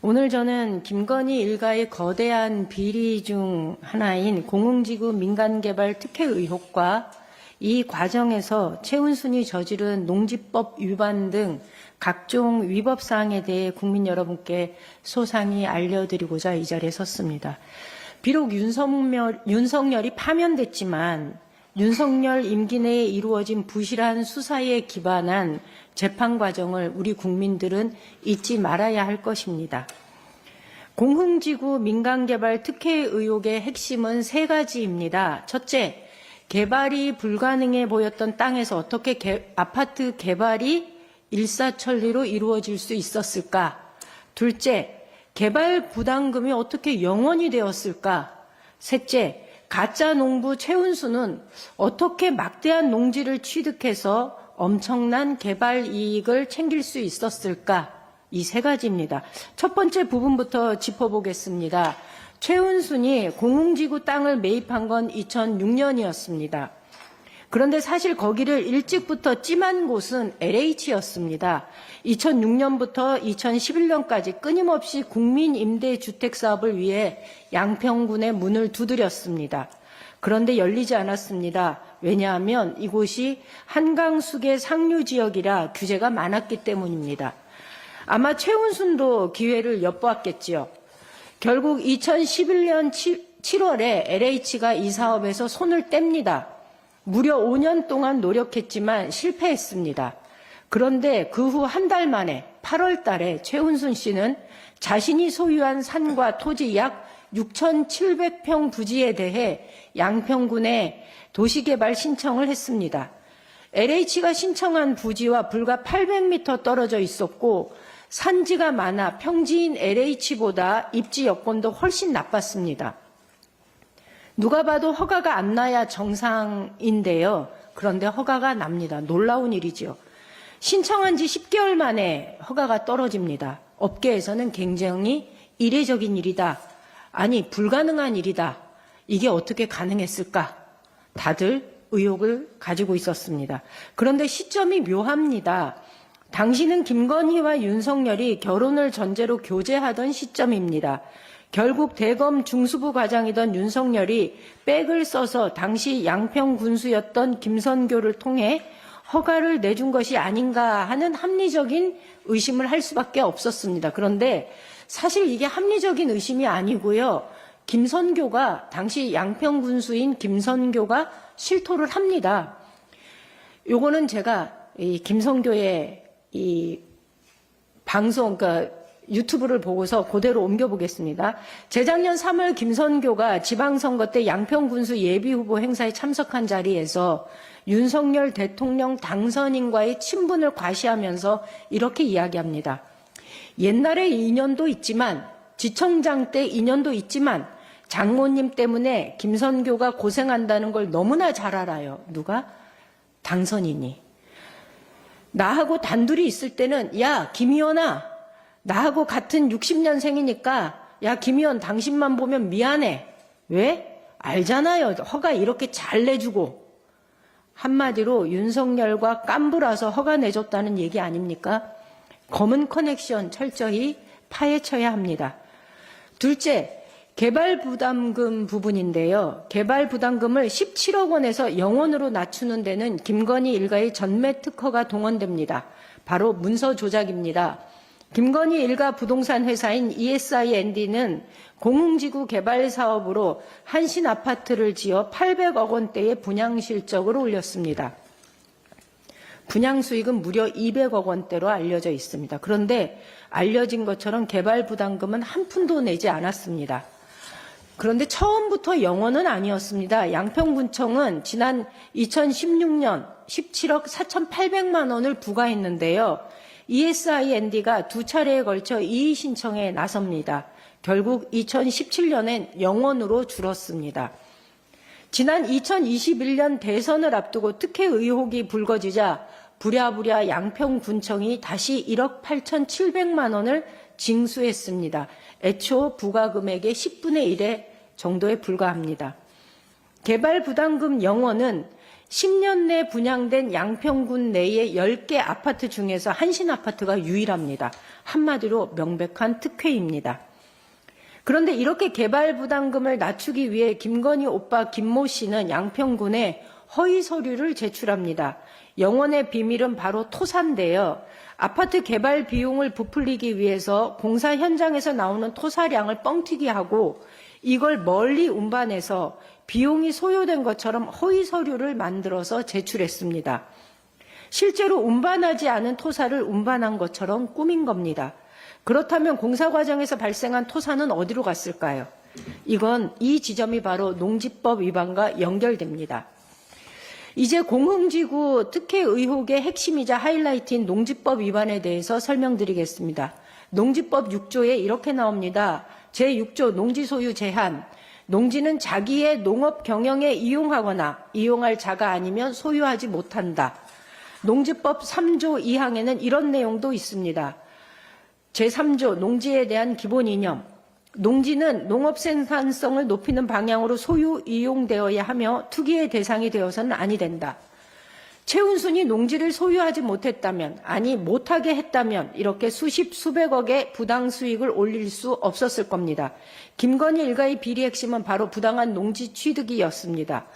오늘 저는 김건희 일가의 거대한 비리 중 하나인 공흥지구 민간개발 특혜 의혹과 이 과정에서 최은순이 저지른 농지법 위반 등 각종 위법 사항에 대해 국민 여러분께 소상히 알려드리고자 이 자리에 섰습니다. 비록 윤석열이 파면됐지만 윤석열 임기 내에 이루어진 부실한 수사에 기반한 재판 과정을 우리 국민들은 잊지 말아야 할 것입니다. 공흥지구 민간개발 특혜 의혹의 핵심은 세 가지입니다. 첫째, 개발이 불가능해 보였던 땅에서 어떻게 아파트 개발이 일사천리로 이루어질 수 있었을까? 둘째, 개발 부담금이 어떻게 영원이 되었을까? 셋째, 가짜 농부 최은수는 어떻게 막대한 농지를 취득해서 엄청난 개발 이익을 챙길 수 있었을까? 이 세 가지입니다. 첫 번째 부분부터 짚어보겠습니다. 최은순이 공흥지구 땅을 매입한 건 2006년이었습니다. 그런데 사실 거기를 일찍부터 찜한 곳은 LH였습니다. 2006년부터 2011년까지 끊임없이 국민임대주택 사업을 위해 양평군의 문을 두드렸습니다. 그런데 열리지 않았습니다. 왜냐하면 이곳이 한강수계 상류지역이라 규제가 많았기 때문입니다. 아마 최은순도 기회를 엿보았겠지요. 결국 2011년 7월에 LH가 이 사업에서 손을 뗍니다. 무려 5년 동안 노력했지만 실패했습니다. 그런데 그 후 한 달 만에 8월 달에 최은순 씨는 자신이 소유한 산과 토지 약 6,700평 부지에 대해 양평군에 도시개발 신청을 했습니다. LH가 신청한 부지와 불과 800m 떨어져 있었고 산지가 많아 평지인 LH보다 입지 여건도 훨씬 나빴습니다. 누가 봐도 허가가 안 나야 정상인데요. 그런데 허가가 납니다. 놀라운 일이죠. 신청한 지 10개월 만에 허가가 떨어집니다. 업계에서는 굉장히 이례적인 일이다. 아니, 불가능한 일이다. 이게 어떻게 가능했을까? 다들 의혹을 가지고 있었습니다. 그런데 시점이 묘합니다. 당시는 김건희와 윤석열이 결혼을 전제로 교제하던 시점입니다. 결국 대검 중수부 과장이던 윤석열이 백을 써서 당시 양평 군수였던 김선교를 통해 허가를 내준 것이 아닌가 하는 합리적인 의심을 할 수밖에 없었습니다. 그런데 사실 이게 합리적인 의심이 아니고요. 김선교가 당시 양평 군수인 김선교가 실토를 합니다. 요거는 제가 이 김선교의 이 방송, 그러니까 유튜브를 보고서 그대로 옮겨보겠습니다. 재작년 3월 김선교가 지방선거 때 양평군수 예비후보 행사에 참석한 자리에서 윤석열 대통령 당선인과의 친분을 과시하면서 이렇게 이야기합니다. 옛날에 인연도 있지만 지청장 때 인연도 있지만 장모님 때문에 김선교가 고생한다는 걸 너무나 잘 알아요. 누가? 당선인이. 나하고 단둘이 있을 때는 야 김의원아 나하고 같은 60년생이니까 야 김의원 당신만 보면 미안해. 왜? 알잖아요. 허가 이렇게 잘 내주고. 한마디로 윤석열과 깐부라서 허가 내줬다는 얘기 아닙니까? 검은 커넥션 철저히 파헤쳐야 합니다. 둘째, 개발 부담금 부분인데요. 개발 부담금을 17억 원에서 0원으로 낮추는 데는 김건희 일가의 전매 특허가 동원됩니다. 바로 문서 조작입니다. 김건희 일가 부동산 회사인 ESIND는 공흥지구 개발 사업으로 한신 아파트를 지어 800억 원대의 분양 실적을 올렸습니다. 분양 수익은 무려 200억 원대로 알려져 있습니다. 그런데 알려진 것처럼 개발 부담금은 한 푼도 내지 않았습니다. 그런데 처음부터 0원은 아니었습니다. 양평군청은 지난 2016년 17억 4,800만 원을 부과했는데요. ESIND가 두 차례에 걸쳐 이의 신청에 나섭니다. 결국 2017년엔 0원으로 줄었습니다. 지난 2021년 대선을 앞두고 특혜 의혹이 불거지자 부랴부랴 양평군청이 다시 1억 8,700만 원을 징수했습니다. 애초 부과 금액의 10분의 1에 정도에 불과합니다. 개발 부담금 0원은 10년 내 분양된 양평군 내의 10개 아파트 중에서 한신아파트가 유일합니다. 한마디로 명백한 특혜입니다. 그런데 이렇게 개발 부담금을 낮추기 위해 김건희 오빠 김모 씨는 양평군에 허위 서류를 제출합니다. 영원의 비밀은 바로 토사인데요. 아파트 개발 비용을 부풀리기 위해서 공사 현장에서 나오는 토사량을 뻥튀기하고 이걸 멀리 운반해서 비용이 소요된 것처럼 허위 서류를 만들어서 제출했습니다. 실제로 운반하지 않은 토사를 운반한 것처럼 꾸민 겁니다. 그렇다면 공사 과정에서 발생한 토사는 어디로 갔을까요? 이 지점이 바로 농지법 위반과 연결됩니다. 이제 공흥지구 특혜 의혹의 핵심이자 하이라이트인 농지법 위반에 대해서 설명드리겠습니다. 농지법 6조에 이렇게 나옵니다. 제6조 농지소유 제한. 농지는 자기의 농업 경영에 이용하거나 이용할 자가 아니면 소유하지 못한다. 농지법 3조 2항에는 이런 내용도 있습니다. 제3조 농지에 대한 기본 이념. 농지는 농업 생산성을 높이는 방향으로 소유 이용되어야 하며 투기의 대상이 되어서는 아니 된다. 최은순이 농지를 소유하지 못했다면, 아니 못하게 했다면 이렇게 수십 수백억의 부당 수익을 올릴 수 없었을 겁니다. 김건희 일가의 비리 핵심은 바로 부당한 농지 취득이었습니다.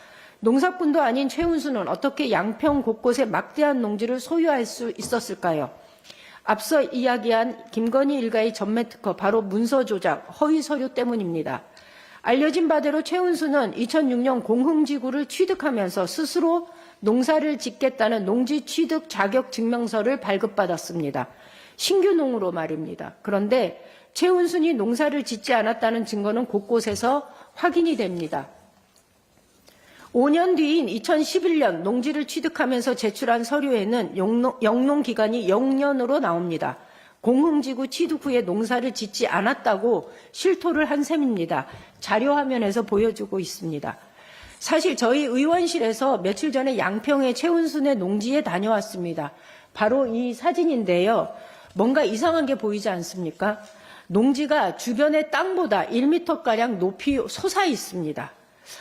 농사꾼도 아닌 최은순은 어떻게 양평 곳곳에 막대한 농지를 소유할 수 있었을까요? 앞서 이야기한 김건희 일가의 전매 특허, 바로 문서 조작, 허위 서류 때문입니다. 알려진 바대로 최은수는 2006년 공흥지구를 취득하면서 스스로 농사를 짓겠다는 농지 취득 자격 증명서를 발급받았습니다. 신규농으로 말입니다. 그런데 최은순이 농사를 짓지 않았다는 증거는 곳곳에서 확인이 됩니다. 5년 뒤인 2011년 농지를 취득하면서 제출한 서류에는 영농 기간이 0년으로 나옵니다. 공흥지구 취득 후에 농사를 짓지 않았다고 실토를 한 셈입니다. 자료 화면에서 보여주고 있습니다. 사실 저희 의원실에서 며칠 전에 양평의 최은순의 농지에 다녀왔습니다. 바로 이 사진인데요. 뭔가 이상한 게 보이지 않습니까? 농지가 주변의 땅보다 1m가량 높이 솟아 있습니다.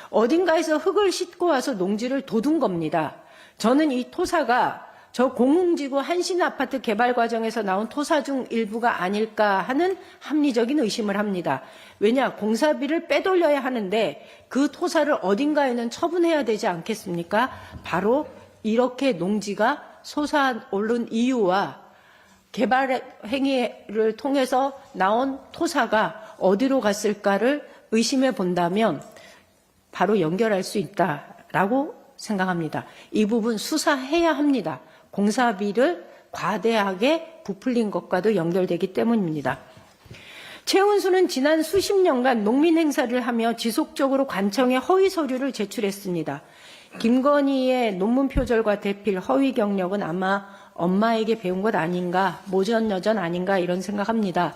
어딘가에서 흙을 싣고 와서 농지를 돋운 겁니다. 저는 이 토사가 저 공흥지구 한신아파트 개발 과정에서 나온 토사 중 일부가 아닐까 하는 합리적인 의심을 합니다. 왜냐, 공사비를 빼돌려야 하는데 그 토사를 어딘가에는 처분해야 되지 않겠습니까? 바로 이렇게 농지가 솟아오른 이유와 개발 행위를 통해서 나온 토사가 어디로 갔을까를 의심해 본다면 바로 연결할 수 있다라고 생각합니다. 이 부분 수사해야 합니다. 공사비를 과대하게 부풀린 것과도 연결되기 때문입니다. 최은수는 지난 수십 년간 농민 행사를 하며 지속적으로 관청에 허위 서류를 제출했습니다. 김건희의 논문 표절과 대필, 허위 경력은 아마 엄마에게 배운 것 아닌가, 모전여전 아닌가 이런 생각합니다.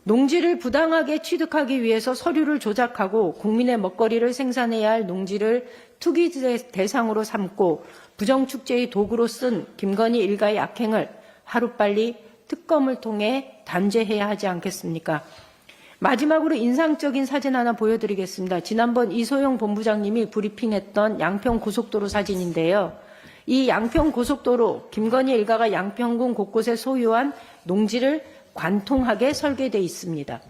농지를 부당하게 취득하기 위해서 서류를 조작하고 국민의 먹거리를 생산해야 할 농지를 투기 대상으로 삼고 부정축제의 도구로 쓴 김건희 일가의 악행을 하루빨리 특검을 통해 단죄해야 하지 않겠습니까? 마지막으로 인상적인 사진 하나 보여드리겠습니다. 지난번 이소영 본부장님이 브리핑했던 양평 고속도로 사진인데요. 이 양평 고속도로, 김건희 일가가 양평군 곳곳에 소유한 농지를 관통하게 설계되어 있습니다.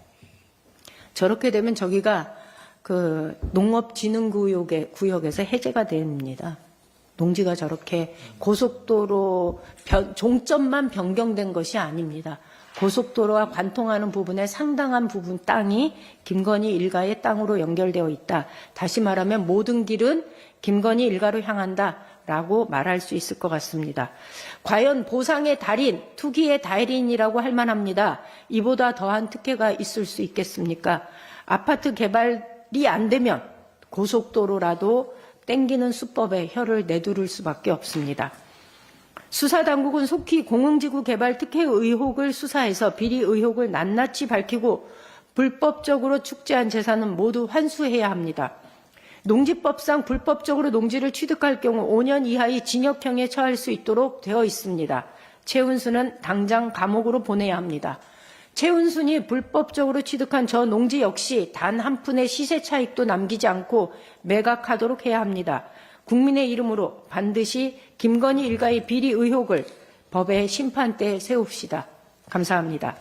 저렇게 되면 저기가 그 농업진흥구역에서 해제가 됩니다. 농지가 저렇게 고속도로 종점만 변경된 것이 아닙니다. 고속도로와 관통하는 부분의 상당한 부분 땅이 김건희 일가의 땅으로 연결되어 있다. 다시 말하면 모든 길은 김건희 일가로 향한다라고 말할 수 있을 것 같습니다. 과연 보상의 달인, 투기의 달인이라고 할 만합니다. 이보다 더한 특혜가 있을 수 있겠습니까? 아파트 개발이 안 되면 고속도로라도 땡기는 수법에 혀를 내두를 수밖에 없습니다. 수사당국은 속히 공흥지구 개발 특혜 의혹을 수사해서 비리 의혹을 낱낱이 밝히고 불법적으로 축제한 재산은 모두 환수해야 합니다. 농지법상 불법적으로 농지를 취득할 경우 5년 이하의 징역형에 처할 수 있도록 되어 있습니다. 최은순은 당장 감옥으로 보내야 합니다. 최은순이 불법적으로 취득한 저 농지 역시 단 한 푼의 시세 차익도 남기지 않고 매각하도록 해야 합니다. 국민의 이름으로 반드시 김건희 일가의 비리 의혹을 법의 심판대에 세웁시다. 감사합니다.